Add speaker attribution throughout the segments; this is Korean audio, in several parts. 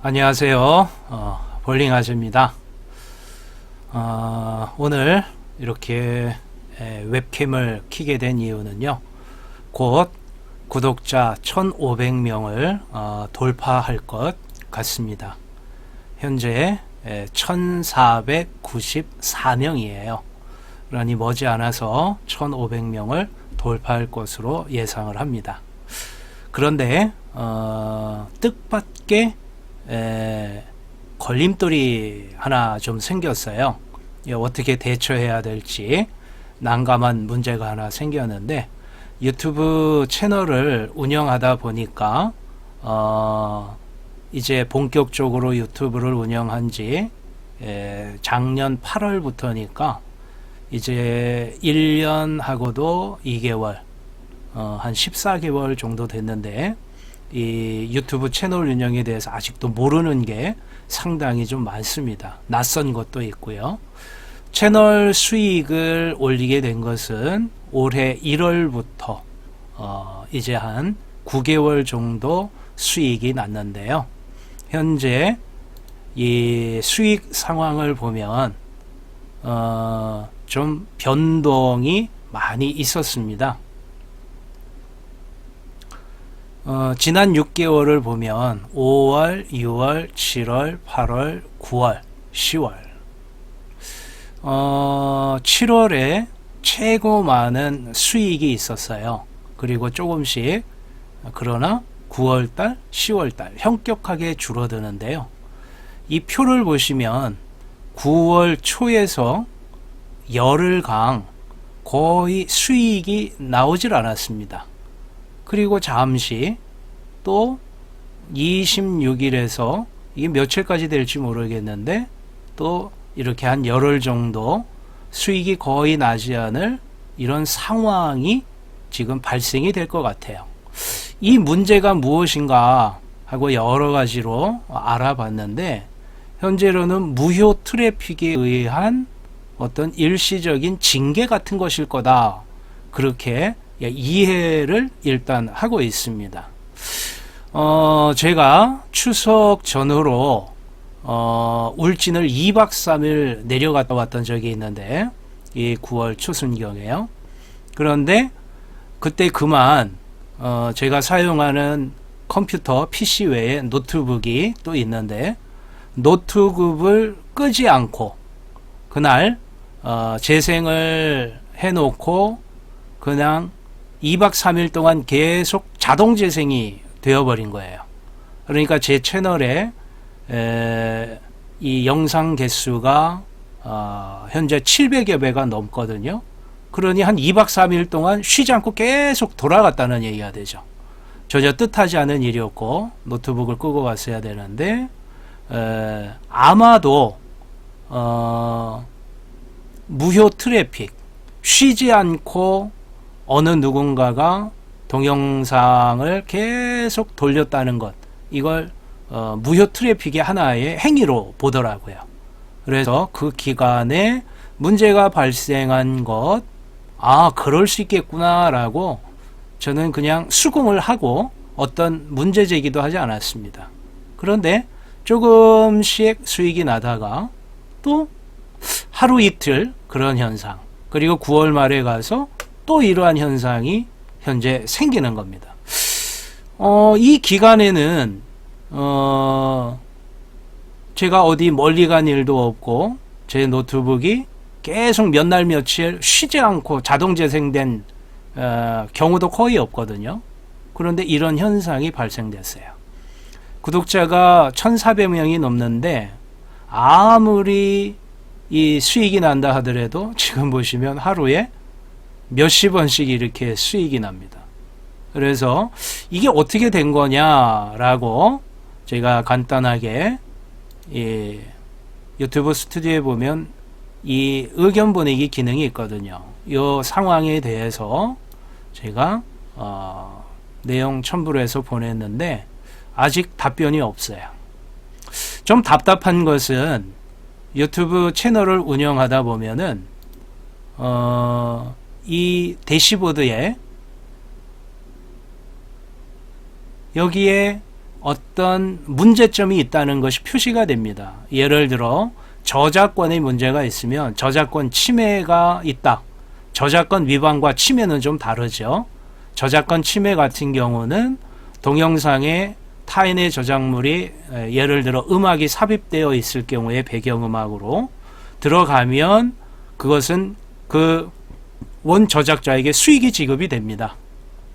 Speaker 1: 안녕하세요. 볼링 아재입니다. 오늘 이렇게 웹캠을 켜게 된 이유는요. 곧 구독자 1500명을 돌파할 것 같습니다. 현재 1494명이에요. 그러니 머지않아서 1500명을 돌파할 것으로 예상을 합니다. 그런데 뜻밖의 걸림돌이 하나 좀 생겼어요. 어떻게 대처해야 될지 난감한 문제가 하나 생겼는데, 유튜브 채널을 운영하다 보니까 이제 본격적으로 유튜브를 운영한 지 작년 8월부터니까 이제 1년하고도 2개월, 한 14개월 정도 됐는데, 이 유튜브 채널 운영에 대해서 아직도 모르는 게 상당히 좀 많습니다. 낯선 것도 있고요. 채널 수익을 올리게 된 것은 올해 1월부터 이제 한 9개월 정도 수익이 났는데요. 현재 이 수익 상황을 보면 좀 변동이 많이 있었습니다. 지난 6개월을 보면 5월, 6월, 7월, 8월, 9월, 10월 7월에 최고 많은 수익이 있었어요. 그리고 조금씩, 그러나 9월달, 10월달 현격하게 줄어드는데요. 이 표를 보시면 9월 초에서 열흘간 거의 수익이 나오질 않았습니다. 그리고 잠시 또 26일에서 이게 며칠까지 될지 모르겠는데 또 이렇게 한 열흘 정도 수익이 거의 나지 않을 이런 상황이 지금 발생이 될 것 같아요. 이 문제가 무엇인가 하고 여러 가지로 알아봤는데, 현재로는 무효 트래픽에 의한 어떤 일시적인 징계 같은 것일 거다, 그렇게 이해를 일단 하고 있습니다. 제가 추석 전후로 울진을 2박 3일 내려갔다 왔던 적이 있는데, 이 9월 초순경에요. 그런데 그때 그만 제가 사용하는 컴퓨터 PC 외에 노트북이 또 있는데, 노트북을 끄지 않고 그날 재생을 해놓고 그냥 2박 3일 동안 계속 자동 재생이 되어버린 거예요. 그러니까 제 채널에 이 영상 개수가 현재 700여 배가 넘거든요. 그러니 한 2박 3일 동안 쉬지 않고 계속 돌아갔다는 얘기가 되죠. 전혀 뜻하지 않은 일이었고 노트북을 끄고 갔어야 되는데, 아마도 무효 트래픽, 쉬지 않고 어느 누군가가 동영상을 계속 돌렸다는 것, 이걸 무효 트래픽의 하나의 행위로 보더라고요. 그래서 그 기간에 문제가 발생한 것, 그럴 수 있겠구나 라고 저는 그냥 수긍을 하고 어떤 문제 제기도 하지 않았습니다. 그런데 조금씩 수익이 나다가 또 하루 이틀 그런 현상, 그리고 9월 말에 가서 또 이러한 현상이 현재 생기는 겁니다. 이 기간에는 제가 어디 멀리 간 일도 없고 제 노트북이 계속 몇 날 며칠 쉬지 않고 자동 재생된 경우도 거의 없거든요. 그런데 이런 현상이 발생됐어요. 구독자가 1400명이 넘는데 아무리 이 수익이 난다 하더라도 지금 보시면 하루에 몇십 원씩 이렇게 수익이 납니다. 그래서 이게 어떻게 된 거냐라고 제가 간단하게 유튜브 스튜디오에 보면 이 의견 보내기 기능이 있거든요. 이 상황에 대해서 제가 내용 첨부를 해서 보냈는데 아직 답변이 없어요. 좀 답답한 것은 유튜브 채널을 운영하다 보면은 이 대시보드에 여기에 어떤 문제점이 있다는 것이 표시가 됩니다. 예를 들어 저작권의 문제가 있으면 저작권 침해가 있다. 저작권 위반과 침해는 좀 다르죠. 저작권 침해 같은 경우는 동영상에 타인의 저작물이 예를 들어 음악이 삽입되어 있을 경우에 배경음악으로 들어가면 그것은 그 원 저작자에게 수익이 지급이 됩니다.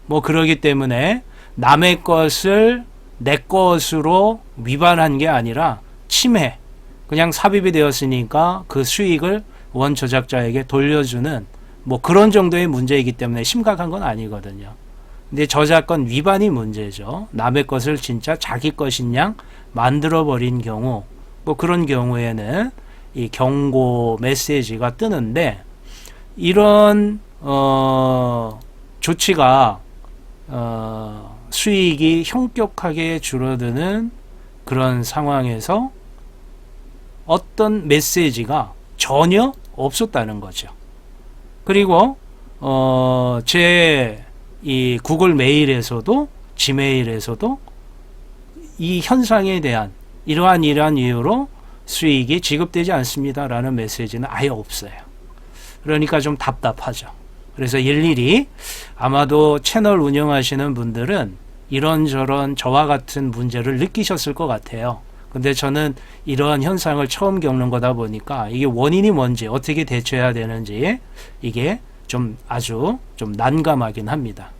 Speaker 1: 뭐 그러기 때문에 남의 것을 내 것으로 위반한 게 아니라 침해, 그냥 삽입이 되었으니까 그 수익을 원 저작자에게 돌려주는 뭐 그런 정도의 문제이기 때문에 심각한 건 아니거든요. 근데 저작권 위반이 문제죠. 남의 것을 진짜 자기 것인 양 만들어 버린 경우, 뭐 그런 경우에는 이 경고 메시지가 뜨는데, 이런 조치가 수익이 현격하게 줄어드는 그런 상황에서 어떤 메시지가 전혀 없었다는 거죠. 그리고 제 이 구글 메일에서도 지메일에서도 이 현상에 대한 이러한 이유로 수익이 지급되지 않습니다라는 메시지는 아예 없어요. 그러니까 좀 답답하죠. 그래서 일일이 아마도 채널 운영하시는 분들은 이런저런 저와 같은 문제를 느끼셨을 것 같아요. 근데 저는 이러한 현상을 처음 겪는 거다 보니까 이게 원인이 뭔지 어떻게 대처해야 되는지 이게 좀 아주 좀 난감하긴 합니다.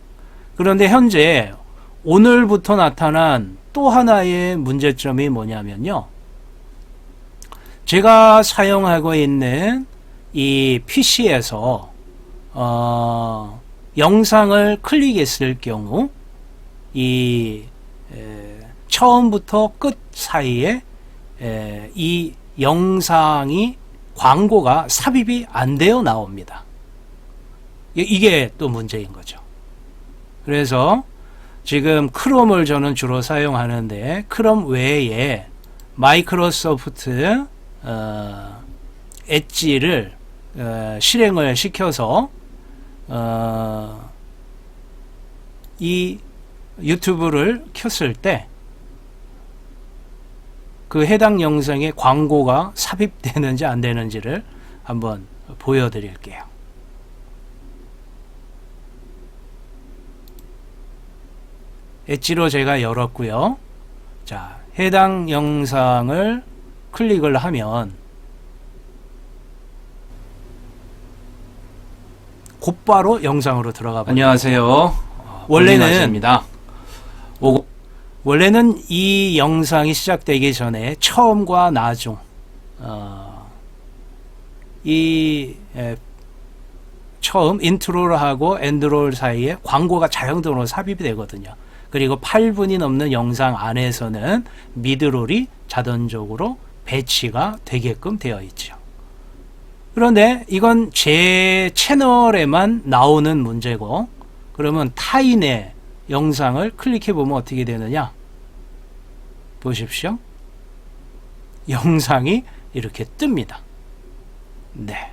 Speaker 1: 그런데 현재 오늘부터 나타난 또 하나의 문제점이 뭐냐면요. 제가 사용하고 있는 이 PC에서 영상을 클릭했을 경우 이 처음부터 끝 사이에 이 영상이 광고가 삽입이 안 되어 나옵니다. 이게 또 문제인 거죠. 그래서 지금 크롬을 저는 주로 사용하는데 크롬 외에 마이크로소프트 엣지를 실행을 시켜서 이 유튜브를 켰을 때 그 해당 영상에 광고가 삽입되는지 안 되는지를 한번 보여드릴게요. 엣지로 제가 열었고요. 자, 해당 영상을 클릭을 하면 곧바로 영상으로 들어가 버립니다.
Speaker 2: 안녕하세요.
Speaker 1: 원래는 이 영상이 시작되기 전에 처음과 나중 처음 인트로를 하고 엔드롤 사이에 광고가 자동으로 삽입이 되거든요. 그리고 8분이 넘는 영상 안에서는 미드롤이 자동적으로 배치가 되게끔 되어 있죠. 그런데 이건 제 채널에만 나오는 문제고, 그러면 타인의 영상을 클릭해 보면 어떻게 되느냐? 보십시오. 영상이 이렇게 뜹니다. 네.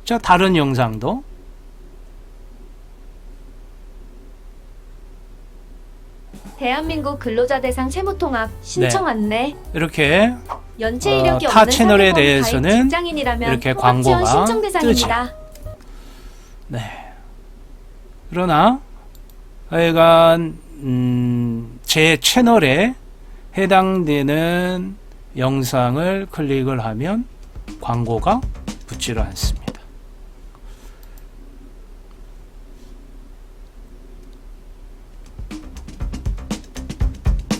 Speaker 1: 자, 다른 영상도
Speaker 3: 대한민국 근로자대상 채무통합 신청 안내.
Speaker 1: 이렇게
Speaker 3: 연체 이력이
Speaker 1: 타
Speaker 3: 없는
Speaker 1: 채널에
Speaker 3: 상대방
Speaker 1: 대해서는
Speaker 3: 가입 직장인이라면
Speaker 1: 이렇게
Speaker 3: 통합 지원
Speaker 1: 광고가
Speaker 3: 신청 대상입니다.
Speaker 1: 네. 그러나 하여간 제 채널에 해당되는 영상을 클릭을 하면 광고가 붙지를 않습니다.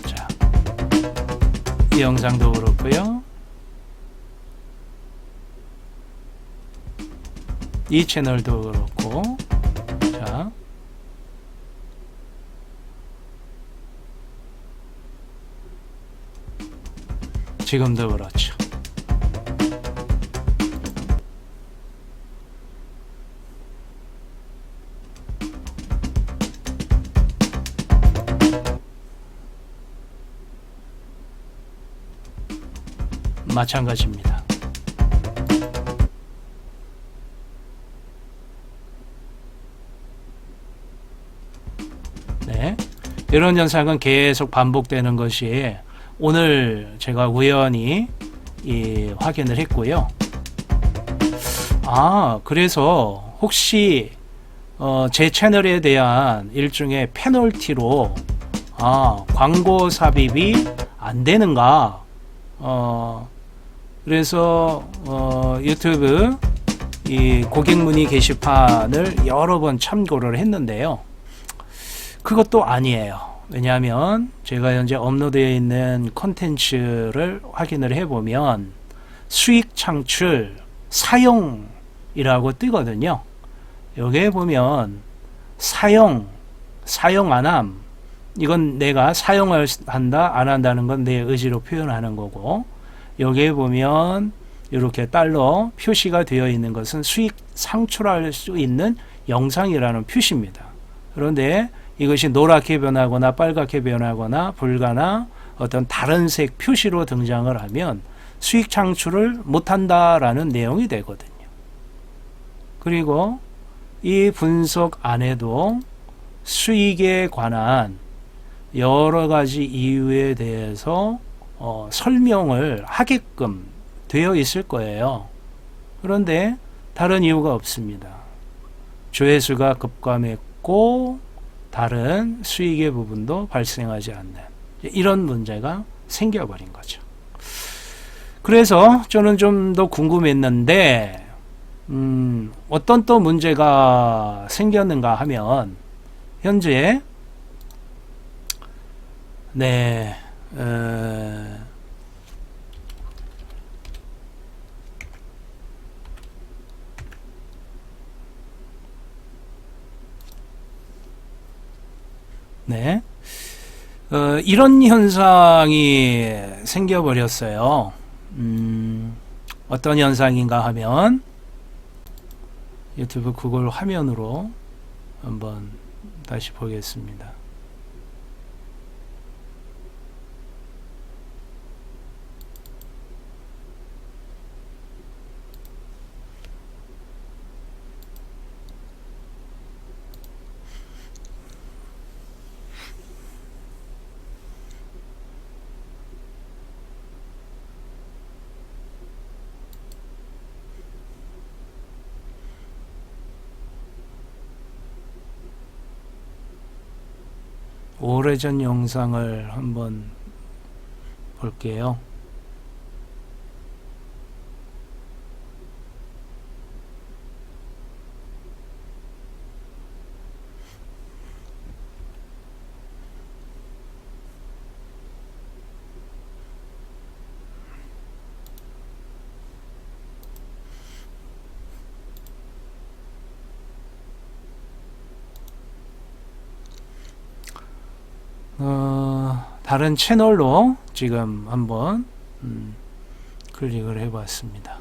Speaker 1: 자, 이 영상도 그렇고요. 이 채널도 그렇고, 자, 지금도 그렇죠. 마찬가지입니다. 네. 이런 현상은 계속 반복되는 것이 오늘 제가 우연히 확인을 했고요. 그래서 혹시 제 채널에 대한 일종의 페널티로 광고 삽입이 안 되는가? 그래서 유튜브 이 고객 문의 게시판을 여러 번 참고를 했는데요. 그것도 아니에요. 왜냐하면 제가 현재 업로드되어 있는 컨텐츠를 확인을 해보면 수익 창출 사용이라고 뜨거든요. 여기에 보면 사용 안함, 이건 내가 사용을 한다 안 한다는 건 내 의지로 표현하는 거고, 여기에 보면 이렇게 달러 표시가 되어 있는 것은 수익 창출할 수 있는 영상이라는 표시입니다. 그런데 이것이 노랗게 변하거나 빨갛게 변하거나 불가나 어떤 다른 색 표시로 등장을 하면 수익 창출을 못한다라는 내용이 되거든요. 그리고 이 분석 안에도 수익에 관한 여러 가지 이유에 대해서 설명을 하게끔 되어 있을 거예요. 그런데 다른 이유가 없습니다. 조회수가 급감했고 다른 수익의 부분도 발생하지 않는 이런 문제가 생겨버린 거죠. 그래서 저는 좀 더 궁금했는데 어떤 또 문제가 생겼는가 하면 현재 이런 현상이 생겨버렸어요. 어떤 현상인가 하면 유튜브 구글 화면으로 한번 다시 보겠습니다. 오래전 영상을 한번 볼게요. 다른 채널로 지금 한번 클릭을 해봤습니다.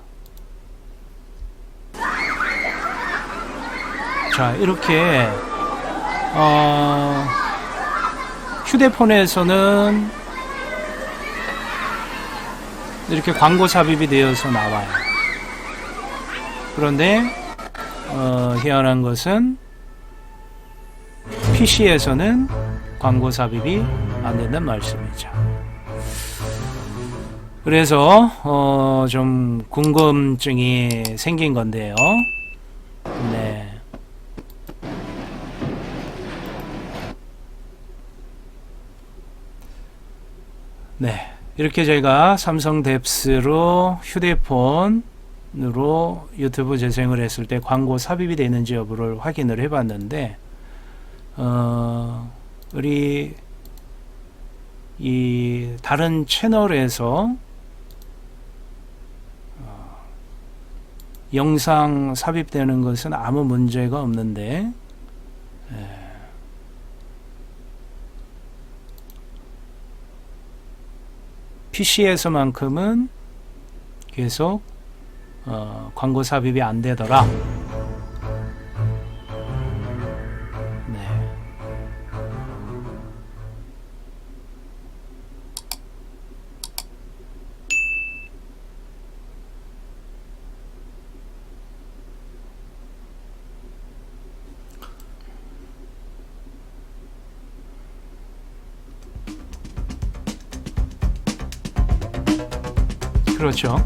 Speaker 1: 자, 이렇게 휴대폰에서는 이렇게 광고 삽입이 되어서 나와요. 그런데 희한한 것은 PC에서는 광고 삽입이 안 된다는 말씀이죠. 그래서 좀 궁금증이 생긴 건데요. 이렇게 제가 삼성 뎁스로 휴대폰으로 유튜브 재생을 했을 때 광고 삽입이 되는지 여부를 확인을 해봤는데 우리 이 다른 채널에서 영상 삽입되는 것은 아무 문제가 없는데 PC에서만큼은 계속 광고 삽입이 안 되더라. 그렇죠.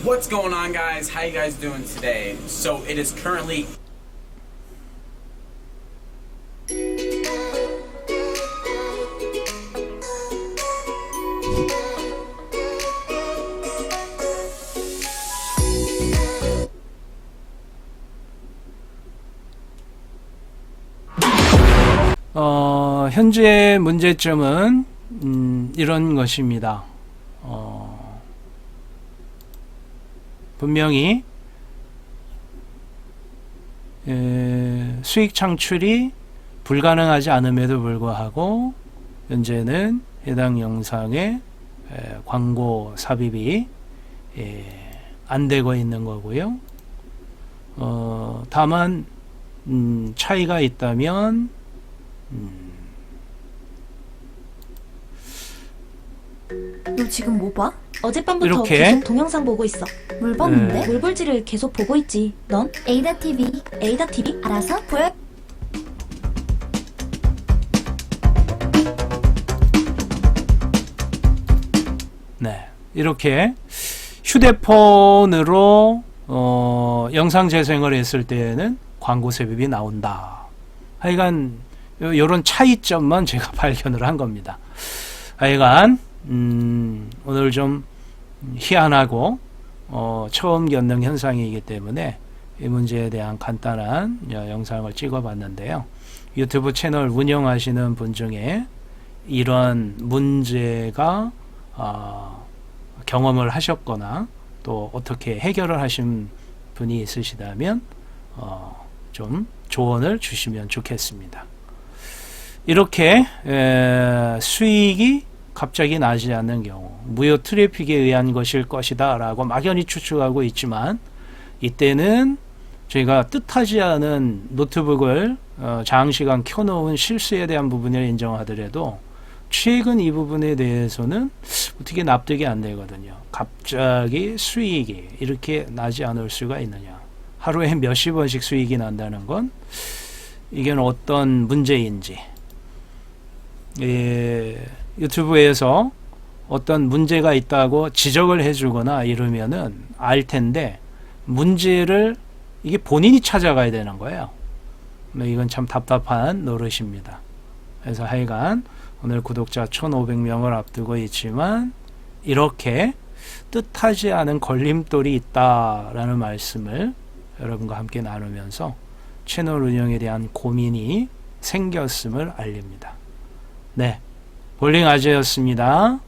Speaker 2: What's going on, guys? How you guys doing today? So it is currently
Speaker 1: 현재 문제점은 이런 것입니다. 분명히 수익 창출이 불가능하지 않음에도 불구하고 현재는 해당 영상에 광고 삽입이 안 되고 있는 거고요. 다만 차이가 있다면
Speaker 4: 너 지금 뭐 봐?
Speaker 5: 어젯밤부터
Speaker 1: 이렇게?
Speaker 5: 계속 동영상 보고 있어.
Speaker 4: 뭘 봤는데?
Speaker 5: 물볼지를 계속 보고 있지. 넌?
Speaker 4: 에이다 TV
Speaker 5: 에이다 TV?
Speaker 4: 알아서 보여.
Speaker 1: 네, 이렇게 휴대폰으로 영상 재생을 했을 때에는 광고 삽입이 나온다. 하여간 요런 차이점만 제가 발견을 한 겁니다. 하여간 오늘 좀 희한하고 처음 겪는 현상이기 때문에 이 문제에 대한 간단한 영상을 찍어 봤는데요. 유튜브 채널 운영하시는 분 중에 이런 문제가 경험을 하셨거나 또 어떻게 해결을 하신 분이 있으시다면 좀 조언을 주시면 좋겠습니다. 이렇게 수익이 갑자기 나지 않는 경우 무효 트래픽에 의한 것일 것이다 라고 막연히 추측하고 있지만, 이때는 저희가 뜻하지 않은 노트북을 장시간 켜놓은 실수에 대한 부분을 인정하더라도 최근 이 부분에 대해서는 어떻게 납득이 안 되거든요. 갑자기 수익이 이렇게 나지 않을 수가 있느냐. 하루에 몇십 원씩 수익이 난다는 건 이게 어떤 문제인지, 유튜브에서 어떤 문제가 있다고 지적을 해주거나 이러면은 알 텐데, 문제를 이게 본인이 찾아가야 되는 거예요. 이건 참 답답한 노릇입니다. 그래서 하여간 오늘 구독자 1,500명을 앞두고 있지만 이렇게 뜻하지 않은 걸림돌이 있다라는 말씀을 여러분과 함께 나누면서 채널 운영에 대한 고민이 생겼음을 알립니다. 네, 볼링 아재였습니다.